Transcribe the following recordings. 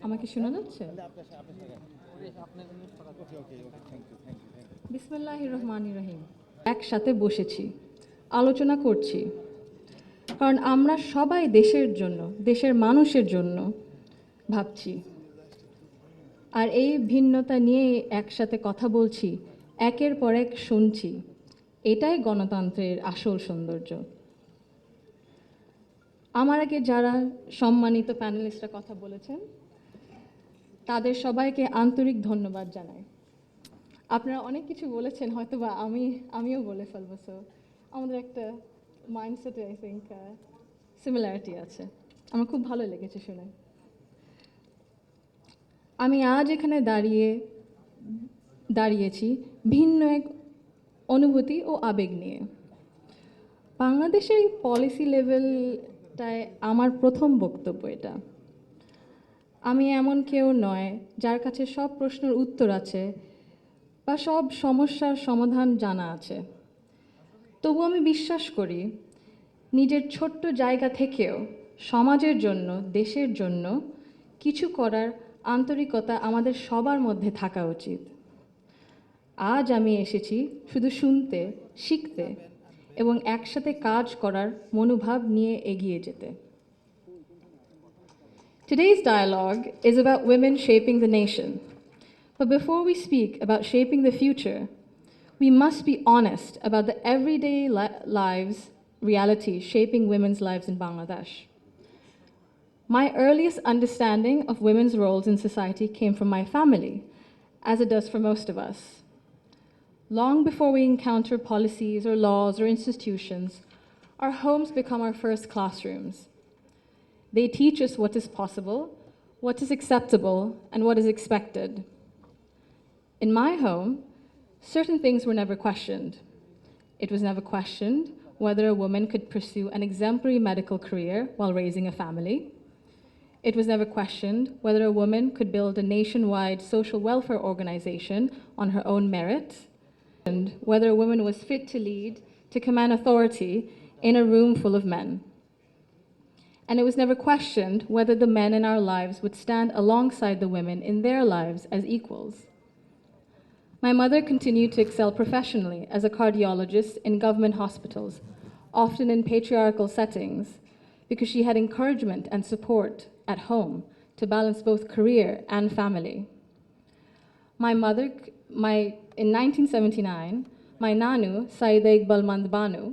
আমাকে শোনা যাচ্ছে? বিসমিল্লাহির রহমানির রহিম। একসাথে বসেছি, আলোচনা করছি, কারণ আমরা সবাই দেশের জন্য, দেশের মানুষের জন্য ভাবছি। আর এই ভিন্নতা নিয়ে একসাথে কথা বলছি, একের পর এক শুনছি। এটাই গণতন্ত্রের আসল সৌন্দর্য। আমার আগে যারা সম্মানিত প্যানেলিস্টরা কথা বলেছেন, তাদের সবাইকে আন্তরিক ধন্যবাদ জানাই। আপনারা অনেক কিছু বলেছেন, হয়তো বা আমিও বলে ফেলবো। সো আমাদের একটা মাইন্ডসেটে আই থিঙ্ক সিমিলারিটি আছে। আমার খুব ভালো লেগেছে শুনে। আমি আজ এখানে দাঁড়িয়েছি ভিন্ন এক অনুভূতি ও আবেগ নিয়ে। বাংলাদেশের এই পলিসি লেভেলটায় আমার প্রথম বক্তব্য এটা। আমি এমন কেউ নয় যার কাছে সব প্রশ্নের উত্তর আছে বা সব সমস্যার সমাধান জানা আছে। তবু আমি বিশ্বাস করি নিজের ছোট্ট জায়গা থেকেও সমাজের জন্য, দেশের জন্য কিছু করার আন্তরিকতা আমাদের সবার মধ্যে থাকা উচিত। আজ আমি এসেছি শুধু শুনতে, শিখতে এবং একসাথে কাজ করার মনোভাব নিয়ে এগিয়ে যেতে। Today's dialogue is about women shaping the nation. But before we speak about shaping the future, we must be honest about the everyday lives, reality shaping women's lives in Bangladesh. My earliest understanding of women's roles in society came from my family, as it does for most of us. Long before we encounter policies or laws or institutions, our homes become our first classrooms. They teach us what is possible, what is acceptable, and what is expected. In my home, certain things were never questioned. It was never questioned whether a woman could pursue an exemplary medical career while raising a family. It was never questioned whether a woman could build a nationwide social welfare organization on her own merit, and whether a woman was fit to lead, to command authority in a room full of men. And it was never questioned whether the men in our lives would stand alongside the women in their lives as equals. My mother continued to excel professionally as a cardiologist in government hospitals, often in patriarchal settings, because she had encouragement and support at home to balance both career and family. In 1979, my Nanu, Saida Iqbal Banu,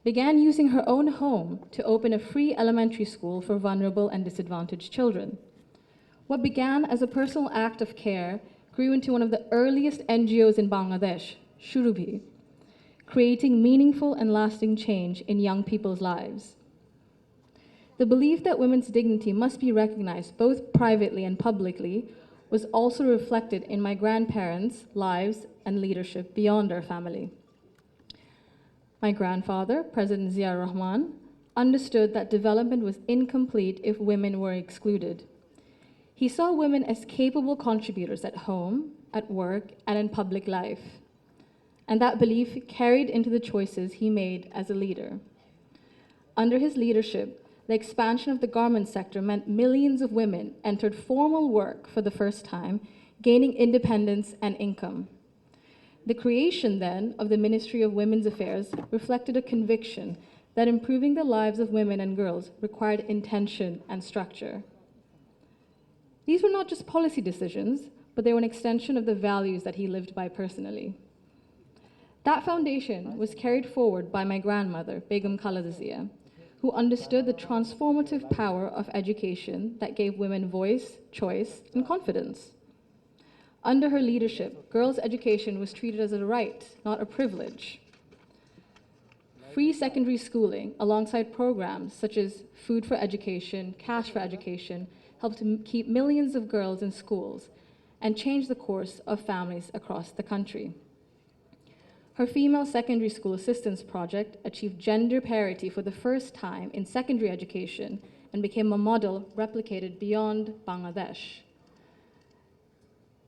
began using her own home to open a free elementary school for vulnerable and disadvantaged children. What began as a personal act of care grew into one of the earliest NGOs in Bangladesh, Shurubhi, creating meaningful and lasting change in young people's lives. The belief that women's dignity must be recognized both privately and publicly was also reflected in my grandparents' lives and leadership beyond our family. My grandfather, President Jaima Rahman, understood that development was incomplete if women were excluded. He saw women as capable contributors at home, at work, and in public life. And that belief carried into the choices he made as a leader. Under his leadership, the expansion of the garment sector meant millions of women entered formal work for the first time, gaining independence and income. The creation, then, of the Ministry of Women's Affairs reflected a conviction that improving the lives of women and girls required intention and structure. These were not just policy decisions, but they were an extension of the values that he lived by personally. That foundation was carried forward by my grandmother, Begum Khaleda Zia, who understood the transformative power of education that gave women voice, choice, and confidence. Under her leadership, girls' education was treated as a right, not a privilege. Free secondary schooling, alongside programs such as Food for Education, Cash for Education, helped to keep millions of girls in schools and change the course of families across the country. Her female secondary school assistance project achieved gender parity for the first time in secondary education and became a model replicated beyond Bangladesh.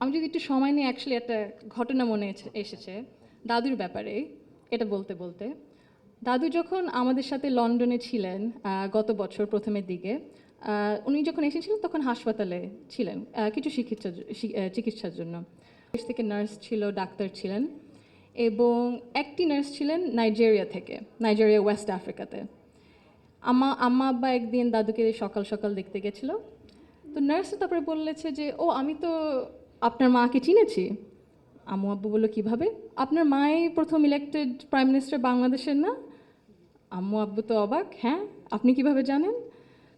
আমি যদি একটু সময় নিয়ে actually একটা ঘটনা মনে এসেছে দাদুর ব্যাপারে এটা বলতে দাদু যখন আমাদের সাথে লন্ডনে ছিলেন গত বছর প্রথমের দিকে, উনি যখন এসেছিলেন তখন হাসপাতালে ছিলেন কিছু চিকিৎসার জন্য। দেশ থেকে নার্স ছিল, ডাক্তার ছিলেন, এবং একটি নার্স ছিলেন নাইজেরিয়া ওয়েস্ট আফ্রিকাতে। আম্মা আব্বা একদিন দাদুকে সকাল সকাল দেখতে গেছিল। তো নার্স তারপরে বলেছে যে, ও আমি তো আপনার মাকে চিনেছি। আম্মু আব্বু বললো, কীভাবে? আপনার মাই প্রথম ইলেক্টেড প্রাইম মিনিস্টার বাংলাদেশের না? আম্মু আব্বু তো অবাক, হ্যাঁ আপনি কিভাবে জানেন?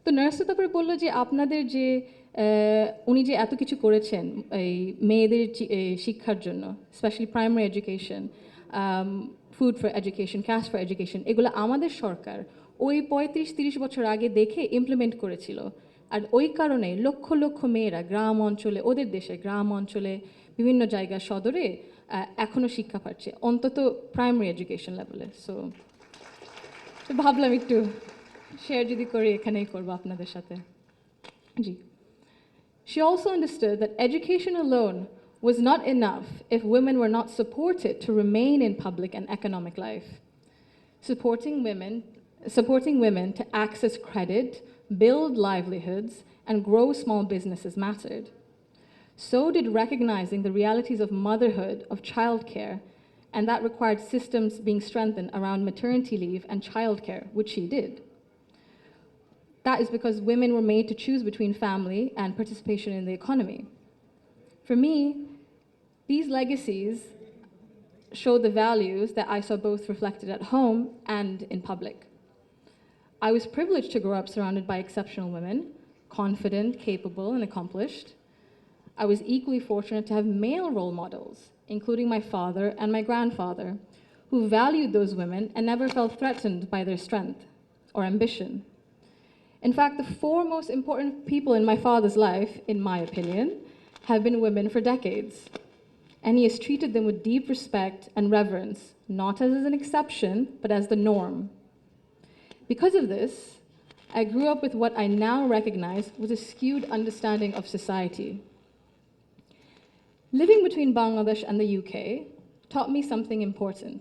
তো নার্স তারপরে বললো যে আপনাদের যে উনি যে এত কিছু করেছেন এই মেয়েদের শিক্ষার জন্য, specially primary education, food for education, cash for education, এগুলো আমাদের সরকার ওই 35-30 বছর আগে দেখে ইমপ্লিমেন্ট করেছিল। আর ওই কারণে লক্ষ লক্ষ মেয়েরা গ্রাম অঞ্চলে, ওদের দেশে গ্রাম অঞ্চলে বিভিন্ন জায়গা সদরে এখনও শিক্ষা পাচ্ছে, অন্তত প্রাইমারি এডুকেশন লেভেলে। সো ভাবলাম একটু শেয়ার যদি করি, এখানেই করবো আপনাদের সাথে। জি। She also understood that education alone was not enough if women were not supported to remain in public and economic life. Supporting women to access credit, build livelihoods, and grow small businesses mattered. So did recognizing the realities of motherhood, of childcare, and that required systems being strengthened around maternity leave and childcare, which she did. That is because women were made to choose between family and participation in the economy. For me, these legacies show the values that I saw both reflected at home and in public. I was privileged to grow up surrounded by exceptional women, confident, capable, and accomplished. I was equally fortunate to have male role models, including my father and my grandfather, who valued those women and never felt threatened by their strength or ambition. In fact, the four most important people in my father's life, in my opinion, have been women for decades. And he has treated them with deep respect and reverence, not as an exception, but as the norm. Because of this, I grew up with what I now recognize was a skewed understanding of society. Living between Bangladesh and the UK taught me something important.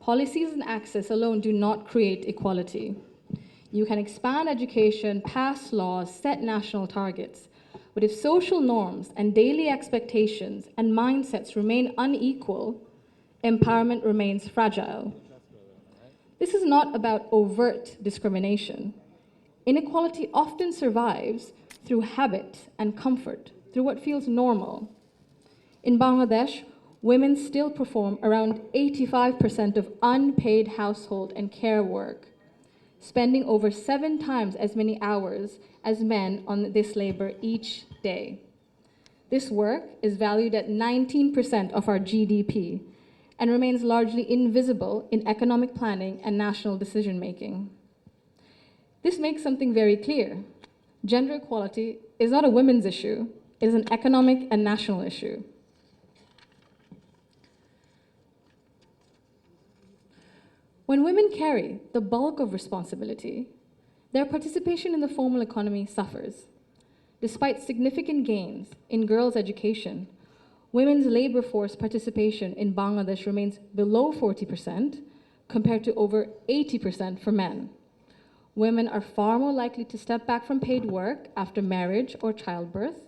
Policies and access alone do not create equality. You can expand education, pass laws, set national targets, but if social norms and daily expectations and mindsets remain unequal, empowerment remains fragile. This is not about overt discrimination. Inequality often survives through habit and comfort, through what feels normal. In Bangladesh, women still perform around 85% of unpaid household and care work, spending over 7 times as many hours as men on this labor each day. This work is valued at 19% of our GDP and remains largely invisible in economic planning and national decision-making. This makes something very clear. Gender equality is not a women's issue, it is an economic and national issue. When women carry the bulk of responsibility, their participation in the formal economy suffers. Despite significant gains in girls' education, women's labor force participation in Bangladesh remains below 40% compared to over 80% for men. Women are far more likely to step back from paid work after marriage or childbirth,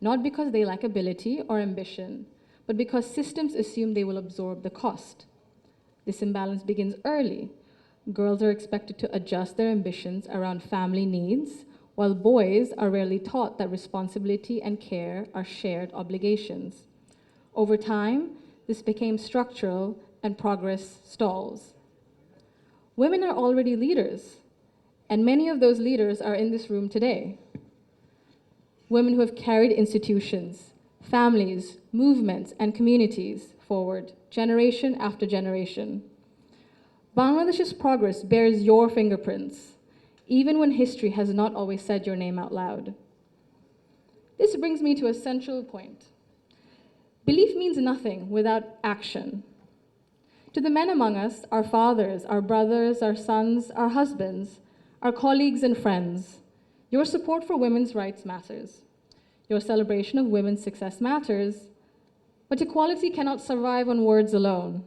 not because they lack ability or ambition, but because systems assume they will absorb the cost. This imbalance begins early. Girls are expected to adjust their ambitions around family needs, while boys are rarely taught that responsibility and care are shared obligations. Over time, this became structural and progress stalls. Women are already leaders, and many of those leaders are in this room today. Women who have carried institutions, families, movements, and communities forward, generation after generation. Bangladesh's progress bears your fingerprints, even when history has not always said your name out loud. This brings me to a central point. Belief means nothing without action. To the men among us, our fathers, our brothers, our sons, our husbands, our colleagues and friends, your support for women's rights matters. Your celebration of women's success matters, but equality cannot survive on words alone.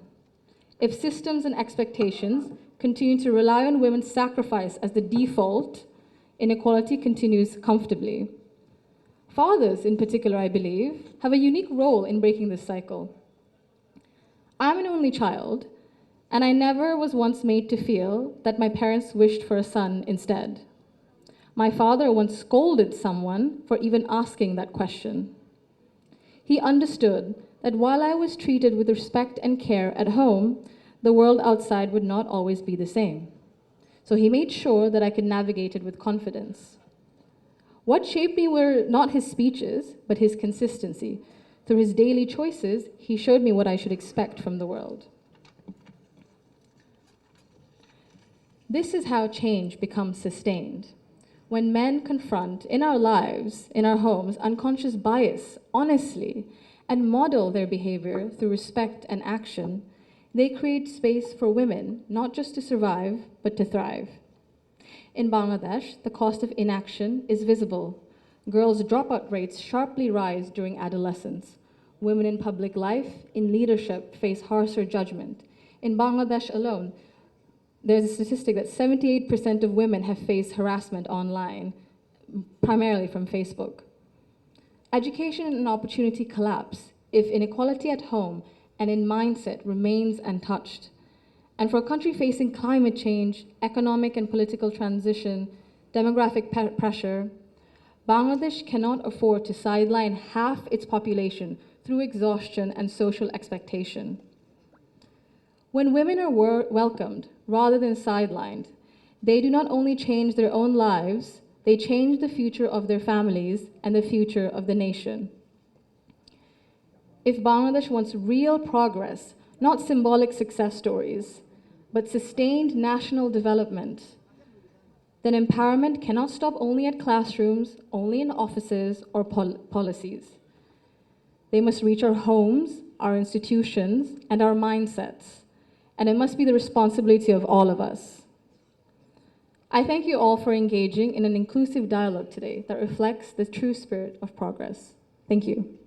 If systems and expectations continue to rely on women's sacrifice as the default, inequality continues comfortably. Fathers, in particular, I believe, have a unique role in breaking this cycle. I'm an only child, and I never was once made to feel that my parents wished for a son instead. My father once scolded someone for even asking that question. He understood that while I was treated with respect and care at home, the world outside would not always be the same. So he made sure that I could navigate it with confidence. What shaped me were not his speeches, but his consistency. Through his daily choices, he showed me what I should expect from the world. This is how change becomes sustained. When men confront in our lives, in our homes, unconscious bias honestly and model their behavior through respect and action, they create space for women not just to survive, but to thrive. In Bangladesh, the cost of inaction is visible. Girls' dropout rates sharply rise during adolescence. Women in public life, in leadership, face harsher judgment. In Bangladesh alone, there's a statistic that 78% of women have faced harassment online, primarily from Facebook. Education and opportunity collapse if inequality at home and in mindset remains untouched. And for a country facing climate change, economic and political transition, demographic pressure, Bangladesh cannot afford to sideline half its population through exhaustion and social expectation. When women are welcomed rather than sidelined, they do not only change their own lives, they change the future of their families and the future of the nation. If Bangladesh wants real progress, not symbolic success stories, but sustained national development, then empowerment cannot stop only at classrooms, only in offices or policies. They must reach our homes, our institutions, and our mindsets. And it must be the responsibility of all of us. I thank you all for engaging in an inclusive dialogue today that reflects the true spirit of progress. Thank you.